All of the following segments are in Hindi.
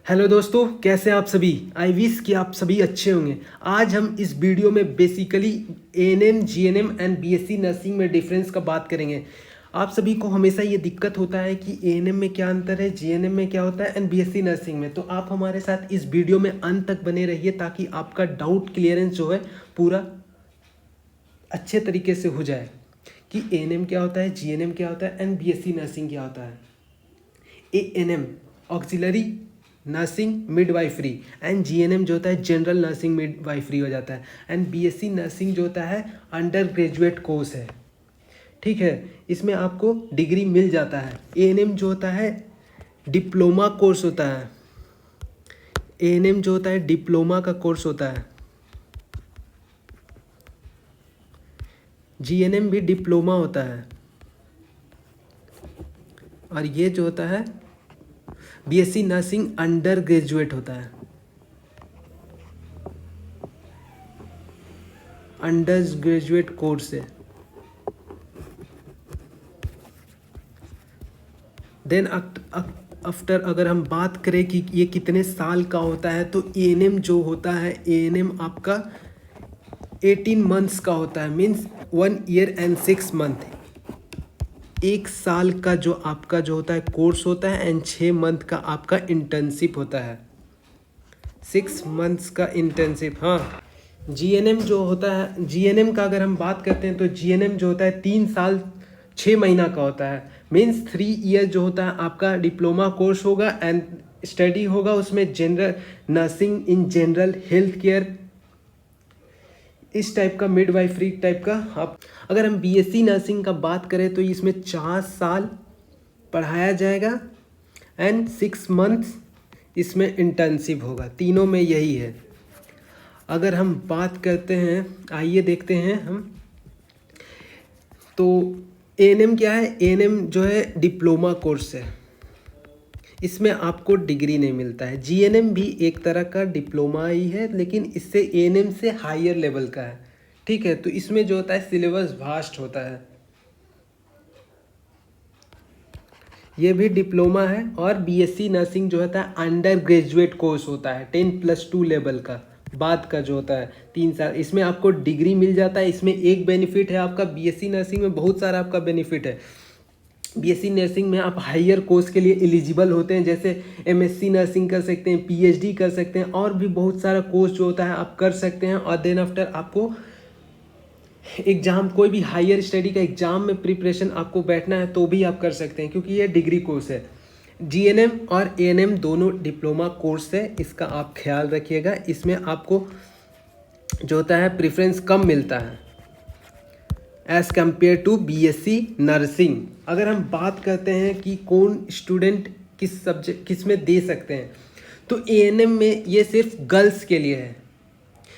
हेलो दोस्तों, कैसे हैं आप सभी। आई विश कि आप सभी अच्छे होंगे। आज हम इस वीडियो में basically ANM, GNM and BSc nursing में डिफरेंस का बात करेंगे। आप सभी को हमेशा ये दिक्कत होता है कि एएनएम में क्या अंतर है, जीएनएम में क्या होता है एंड बीएससी नर्सिंग में। तो आप हमारे साथ इस वीडियो में अंत तक बने रहिए ताकि आपका डाउट क्लियरेंस जो है पूरा अच्छे तरीके से हो जाए कि एएनएम क्या होता है, जीएनएम क्या होता है एंड बीएससी नर्सिंग क्या होता है। ANM auxiliary nursing midwifery and GNM जो होता है जनरल नर्सिंग मिडवाइफरी हो जाता है एंड बीएससी नर्सिंग जो होता है अंडर ग्रेजुएट कोर्स है। ठीक है, इसमें आपको डिग्री मिल जाता है। एएनएम जो होता है डिप्लोमा कोर्स होता है। एएनएम जो होता है डिप्लोमा का कोर्स होता है। जीएनएम भी डिप्लोमा होता है और ये जो होता है बीएससी नर्सिंग अंडर ग्रेजुएट होता है। अंडर ग्रेजुएट कोर्स है। देन आफ्टर अगर हम बात करें कि ये कितने साल का होता है, तो एएनएम जो होता है, एएनएम आपका 18 मंथ्स का होता है, मीन्स 1 ईयर एंड 6 मंथ। 1 साल का जो आपका जो होता है कोर्स होता है एंड 6 मंथ का आपका इंटर्नशिप होता है। 6 मंथ्स का इंटर्नशिप। हाँ, जीएनएम जो होता है, जीएनएम का अगर हम बात करते हैं तो जीएनएम जो होता है 3 साल 6 महीना का होता है, मीन्स 3 ईयर जो होता है आपका डिप्लोमा कोर्स होगा एंड स्टडी होगा उसमें general nursing in general health care, इस टाइप का मिडवाइफरी टाइप का। आप अगर हम बीएससी नर्सिंग का बात करें तो इसमें 4 साल पढ़ाया जाएगा एंड 6 मंथ्स इसमें इंटर्नशिप होगा। तीनों में यही है। अगर हम बात करते हैं, आइए देखते हैं हम, तो एएनएम क्या है। एएनएम जो है डिप्लोमा कोर्स है, इसमें आपको डिग्री नहीं मिलता है। जीएनएम भी एक तरह का डिप्लोमा ही है लेकिन इससे एएनएम से हायर लेवल का है। ठीक है, तो इसमें जो होता है सिलेबस वास्ट होता है। ये भी डिप्लोमा है और बीएससी नर्सिंग जो होता है अंडर ग्रेजुएट कोर्स होता है 10+2 लेवल का बाद का जो होता है 3 साल। इसमें आपको डिग्री मिल जाता है। इसमें एक बेनिफिट है आपका, बीएससी नर्सिंग में बहुत सारा आपका बेनिफिट है। बीएससी नर्सिंग में आप हायर कोर्स के लिए एलिजिबल होते हैं, जैसे एमएससी नर्सिंग कर सकते हैं, पीएचडी कर सकते हैं और भी बहुत सारा कोर्स जो होता है आप कर सकते हैं। और देन आफ्टर आपको एग्ज़ाम, कोई भी हायर स्टडी का एग्ज़ाम में प्रिपरेशन आपको बैठना है तो भी आप कर सकते हैं क्योंकि ये डिग्री कोर्स है। जीएनएम और एएनएम दोनों डिप्लोमा कोर्स है, इसका आप ख्याल रखिएगा। इसमें आपको जो होता है प्रेफरेंस कम मिलता है as compare to BSc nursing. अगर हम बात करते हैं कि कौन स्टूडेंट किस सब्जेक्ट किस में दे सकते हैं, तो एएनएम में ये सिर्फ गर्ल्स के लिए है।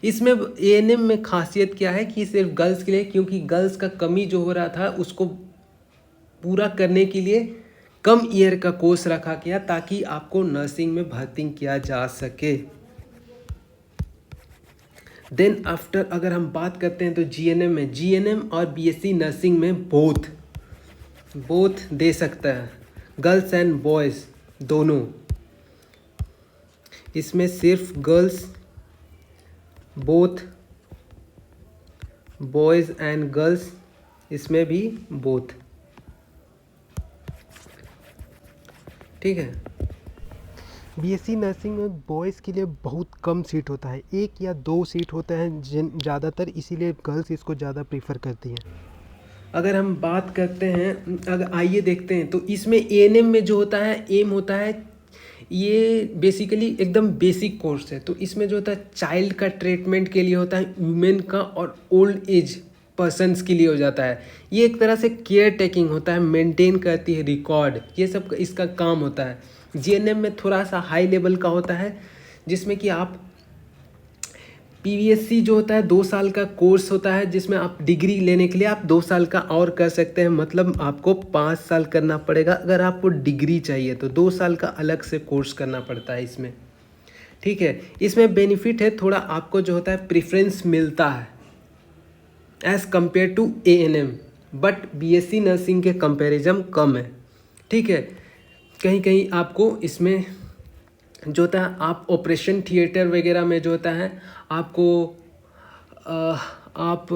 इसमें एएनएम में खासियत क्या है कि सिर्फ गर्ल्स के लिए, क्योंकि गर्ल्स का कमी जो हो रहा था उसको पूरा करने के लिए कम ईयर का कोर्स रखा गया ताकि आपको नर्सिंग में भर्ती किया जा सके। देन आफ्टर अगर हम बात करते हैं तो जीएनएम में, जीएनएम और बीएससी नर्सिंग में बोथ दे सकता है, गर्ल्स एंड बॉयज़ दोनों। इसमें सिर्फ girls, both boys and girls, इसमें भी बोथ। ठीक है, बीएससी नर्सिंग में बॉयज़ के लिए बहुत कम सीट होता है, 1 या 2 सीट होता है ज़्यादातर, इसीलिए गर्ल्स इसको ज़्यादा प्रीफर करती हैं। अगर हम बात करते हैं, अगर आइए देखते हैं, तो इसमें एएनएम में जो होता है एम होता है, ये बेसिकली एकदम बेसिक कोर्स है। तो इसमें जो होता है चाइल्ड का ट्रीटमेंट के लिए होता है, वुमेन का और ओल्ड एज पर्सन्स के लिए हो जाता है। ये एक तरह से केयर टेकिंग होता है, मेंटेन करती है रिकॉर्ड, ये सब इसका काम होता है। जीएनएम में थोड़ा सा हाई लेवल का होता है जिसमें कि आप पीवीएससी जो होता है 2 साल का कोर्स होता है, जिसमें आप डिग्री लेने के लिए आप 2 साल का और कर सकते हैं, मतलब आपको 5 साल करना पड़ेगा। अगर आपको डिग्री चाहिए तो 2 साल का अलग से कोर्स करना पड़ता है इसमें। ठीक है, इसमें बेनिफिट है, थोड़ा आपको जो होता है प्रेफरेंस मिलता है as compare to ANM, but BSc nursing के कंपैरिजन कम है। ठीक है, कहीं कहीं आपको इसमें जो होता है आप ऑपरेशन थिएटर वगैरह में जो होता है आपको आप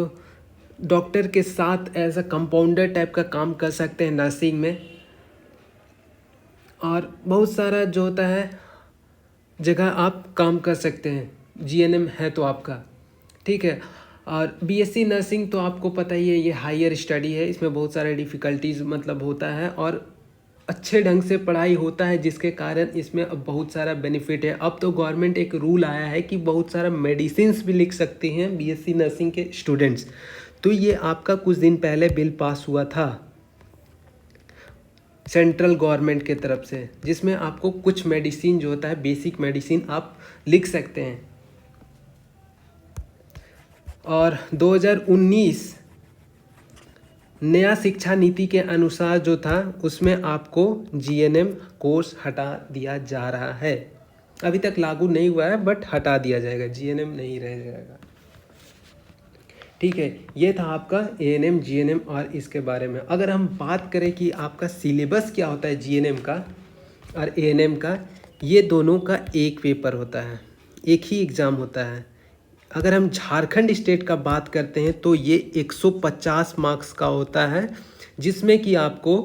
डॉक्टर के साथ एज अ कंपाउंडर टाइप का काम कर सकते हैं नर्सिंग में। और बहुत सारा जो होता है जगह आप काम कर सकते हैं, जीएनएम है तो आपका, ठीक है। और बीएससी नर्सिंग तो आपको पता ही है ये हायर स्टडी है, इसमें बहुत सारे डिफ़िकल्टीज़ मतलब होता है और अच्छे ढंग से पढ़ाई होता है, जिसके कारण इसमें अब बहुत सारा बेनिफिट है। अब तो गवर्नमेंट एक रूल आया है कि बहुत सारा मेडिसिन्स भी लिख सकते हैं बीएससी नर्सिंग के स्टूडेंट्स। तो ये आपका कुछ दिन पहले बिल पास हुआ था सेंट्रल गवर्नमेंट के तरफ से, जिसमें आपको कुछ मेडिसिन जो होता है बेसिक मेडिसिन आप लिख सकते हैं। और 2019 नया शिक्षा नीति के अनुसार जो था उसमें आपको जीएनएम कोर्स हटा दिया जा रहा है। अभी तक लागू नहीं हुआ है बट हटा दिया जाएगा, जीएनएम नहीं रह जाएगा, ठीक है। ये था आपका एएनएम जीएनएम और इसके बारे में। अगर हम बात करें कि आपका सिलेबस क्या होता है जीएनएम का और एएनएम का, ये दोनों का एक पेपर होता है, एक ही एग्ज़ाम होता है। अगर हम झारखंड स्टेट का बात करते हैं तो ये 150 मार्क्स का होता है, जिसमें कि आपको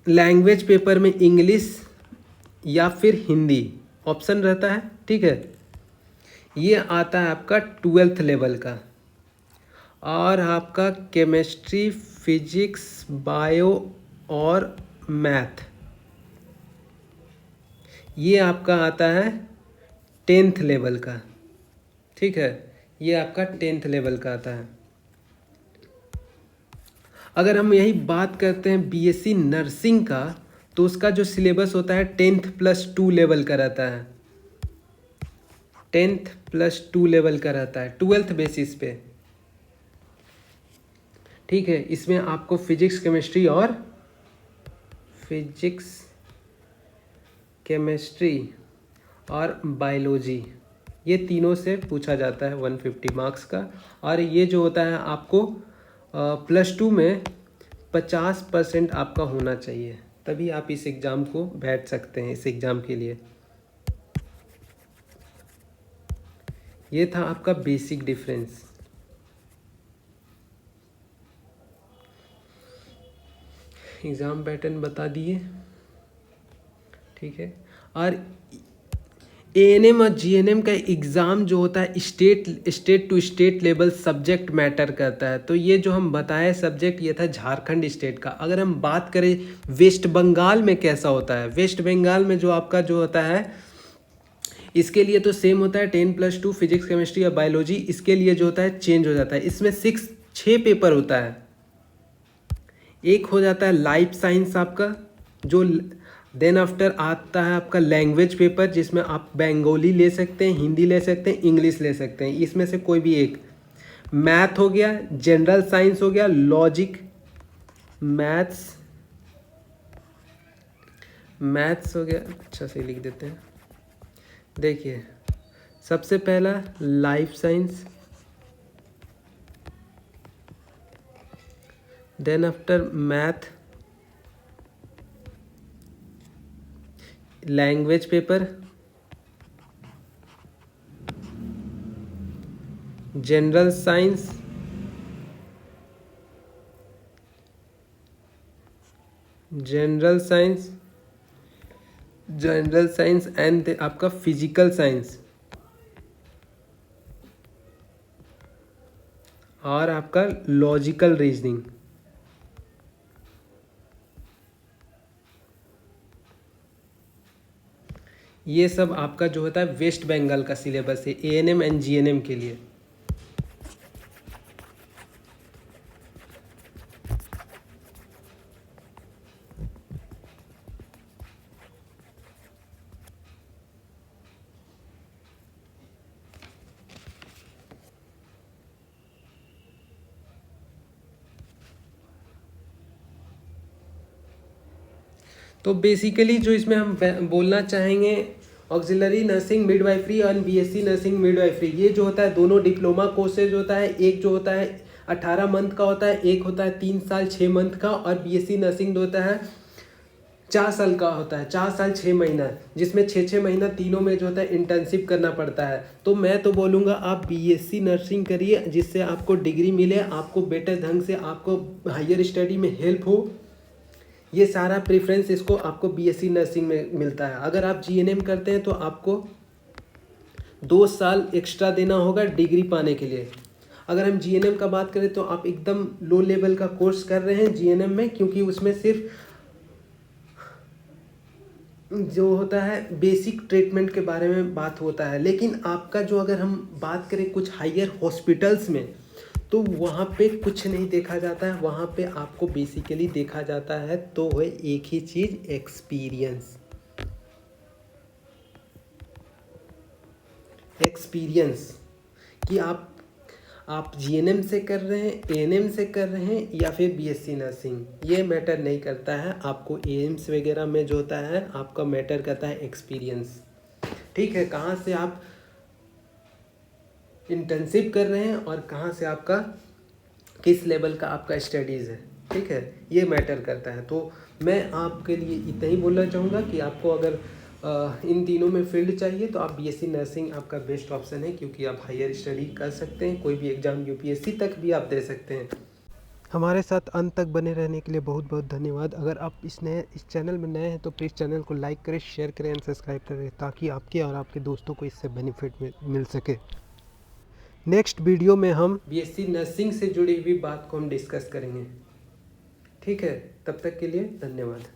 लैंग्वेज पेपर में इंग्लिश या फिर हिंदी ऑप्शन रहता है, ठीक है। ये आता है आपका 12th लेवल का। और आपका केमिस्ट्री, फिजिक्स, बायो और मैथ ये आपका आता है 10th लेवल का, ठीक है। ये आपका 10th लेवल का आता है। अगर हम यही बात करते हैं बीएससी नर्सिंग का, तो उसका जो सिलेबस होता है 10th+2 लेवल का रहता है, 10th+2 लेवल का रहता है 12th बेसिस पे, ठीक है। इसमें आपको फिजिक्स, केमिस्ट्री और बायोलॉजी ये तीनों से पूछा जाता है 150 मार्क्स का। और ये जो होता है आपको +2 में 50% आपका होना चाहिए, तभी आप इस एग्ज़ाम को बैठ सकते हैं, इस एग्ज़ाम के लिए। ये था आपका बेसिक डिफरेंस। एग्ज़ाम पैटर्न बता दिए, ठीक है। और एएनएम और जीएनएम का एग्ज़ाम जो होता है state to state level subject matter करता है। तो ये जो हम बताए सब्जेक्ट ये था झारखंड स्टेट का। अगर हम बात करें वेस्ट बंगाल में कैसा होता है, वेस्ट बंगाल में जो आपका जो होता है इसके लिए तो सेम होता है 10+2 फिजिक्स, केमिस्ट्री और बायोलॉजी। इसके लिए जो होता है चेंज हो जाता है, इसमें 6 पेपर होता है। एक हो जाता है लाइफ साइंस आपका, जो देन आफ्टर आता है आपका लैंग्वेज पेपर, जिसमें आप बंगाली ले सकते हैं, हिंदी ले सकते हैं, इंग्लिश ले सकते हैं, इसमें से कोई भी एक। मैथ हो गया, जनरल साइंस हो गया, लॉजिक, मैथ्स हो गया। अच्छा से लिख देते हैं, देखिए सबसे पहला life science, then after math, language paper, general science, and आपका फिजिकल साइंस और आपका लॉजिकल रीजनिंग। ये सब आपका जो होता है वेस्ट बंगाल का सिलेबस है एएनएम एंड जीएनएम के लिए। तो बेसिकली जो इसमें हम बोलना चाहेंगे, ऑक्सिलरी नर्सिंग मिडवाइफरी और बीएससी नर्सिंग मिडवाइफरी, ये जो होता है दोनों डिप्लोमा कोर्सेज होता है। एक जो होता है 18 मंथ का होता है, एक होता है 3 साल 6 मंथ का। और बीएससी नर्सिंग जो होता है 4 साल का होता है, 4 साल 6 महीना, जिसमें 6 महीना तीनों में जो होता है इंटर्नशिप करना पड़ता है। तो मैं तो बोलूँगा आप बीएससी नर्सिंग करिए, जिससे आपको डिग्री मिले, आपको बेटर ढंग से आपको हायर स्टडी में हेल्प हो। ये सारा प्रेफरेंस इसको आपको बीएससी नर्सिंग में मिलता है। अगर आप जीएनएम करते हैं तो आपको 2 साल एक्स्ट्रा देना होगा डिग्री पाने के लिए। अगर हम जीएनएम का बात करें तो आप एकदम लो लेवल का कोर्स कर रहे हैं जीएनएम में, क्योंकि उसमें सिर्फ जो होता है बेसिक ट्रीटमेंट के बारे में बात होता है। लेकिन आपका जो अगर हम बात करें कुछ हायर हॉस्पिटल्स में, तो वहाँ पे कुछ नहीं देखा जाता है। वहाँ पे आपको बेसिकली देखा जाता है तो है एक ही चीज़, एक्सपीरियंस। कि आप जीएनएम से कर रहे हैं, एएनएम से कर रहे हैं या फिर बीएससी नर्सिंग, ये मैटर नहीं करता है। आपको एम्स वगैरह में जो होता है आपका मैटर करता है एक्सपीरियंस। ठीक है, कहाँ से आप इंटर्नशिप कर रहे हैं और कहाँ से आपका किस लेवल का आपका स्टडीज़ है। ठीक है, ये मैटर करता है। तो मैं आपके लिए इतना ही बोलना चाहूँगा कि आपको अगर इन तीनों में फील्ड चाहिए तो आप बीएससी नर्सिंग आपका बेस्ट ऑप्शन है, क्योंकि आप हायर स्टडी कर सकते हैं, कोई भी एग्ज़ाम यूपीएससी तक भी आप दे सकते हैं। हमारे साथ अंत तक बने रहने के लिए बहुत बहुत धन्यवाद। अगर आप इस चैनल में नए हैं तो प्लीज़ चैनल को लाइक करें, शेयर करें एंड सब्सक्राइब करें, ताकि आपके और आपके दोस्तों को इससे बेनिफिट मिल सके। नेक्स्ट वीडियो में हम बीएससी नर्सिंग से जुड़ी हुई बात को हम डिस्कस करेंगे। ठीक है, तब तक के लिए धन्यवाद।